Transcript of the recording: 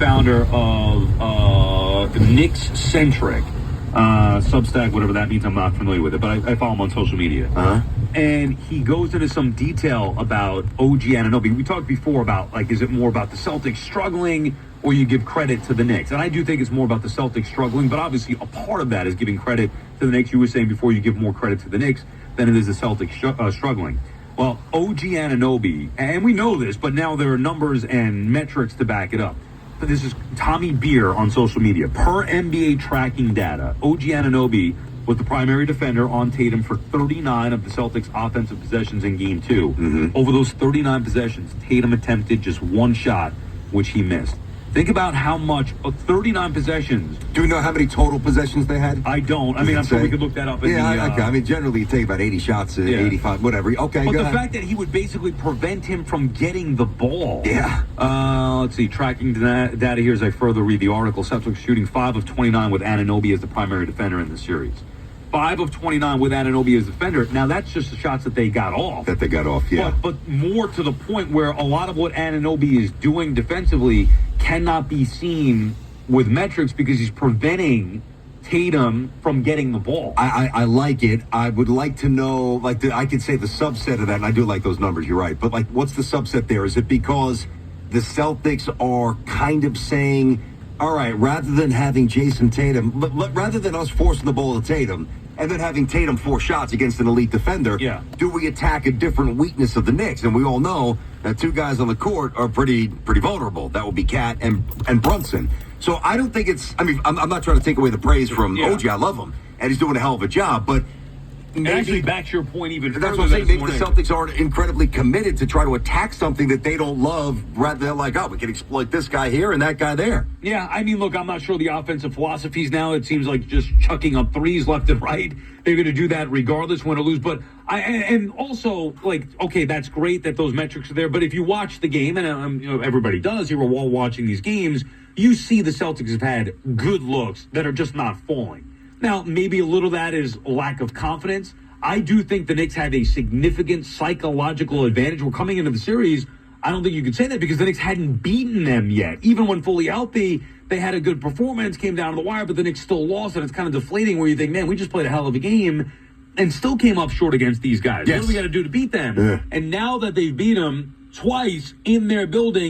founder of Knicks Centric, Substack, whatever that means. I'm not familiar with it, but I follow him on social media. And he goes into some detail about OG Anunoby. We talked before about, like, is it more about the Celtics struggling or you give credit to the Knicks? And I do think it's more about the Celtics struggling, but obviously a part of that is giving credit to the Knicks. You were saying before you give more credit to the Knicks than it is the Celtics struggling. Well, OG Anunoby, and we know this, but now there are numbers and metrics to back it up. But this is Tommy Beer on social media. Per NBA tracking data, OG Anunoby was the primary defender on Tatum for 39 of the Celtics' offensive possessions in Game 2. Over those 39 possessions, Tatum attempted just one shot, which he missed. Think about how much, 39 possessions. Do we know how many total possessions they had? I don't. I mean, I'm sure we could look that up. I mean, generally you take about 80 shots, 85, whatever. Okay, but go the ahead. fact that he would basically prevent him from getting the ball. Yeah. Let's see. Tracking data here as I further read the article. Celtics shooting 5 of 29 with Anunoby as the primary defender in the series. 5 of 29 with Anunoby as defender. Now, that's just the shots that they got off. But more to the point where a lot of what Anunoby is doing defensively cannot be seen with metrics because he's preventing Tatum from getting the ball. I like it. I would like to know, like, I could say the subset of that, and I do like those numbers, you're right. But, like, what's the subset there? Is it because the Celtics are kind of saying, all right, rather than having Jason Tatum, rather than us forcing the ball to Tatum, and then having Tatum 4 shots against an elite defender, do we attack a different weakness of the Knicks? And we all know that 2 guys on the court are pretty vulnerable. That would be Cat and Brunson. So I don't think it's, I mean, I'm not trying to take away the praise from OG. I love him, and he's doing a hell of a job, but it actually backs your point even further. That's what I'm saying. Maybe the Celtics aren't incredibly committed to try to attack something that they don't love. Rather, they're like, oh, we can exploit this guy here and that guy there. Yeah, I mean, look, I'm not sure the offensive philosophies now. It seems like just chucking up threes left and right. They're going to do that regardless, win or lose. But and also, like, okay, that's great that those metrics are there. But if you watch the game, and everybody does here while watching these games, you see the Celtics have had good looks that are just not falling. Now, maybe a little of that is lack of confidence. I do think the Knicks have a significant psychological advantage. We're coming into the series. I don't think you could say that because the Knicks hadn't beaten them yet. Even when fully healthy, they had a good performance, came down to the wire, but the Knicks still lost, and it's kind of deflating where you think, man, we just played a hell of a game and still came up short against these guys. What do we got to do to beat them? And now that they've beat them twice in their building,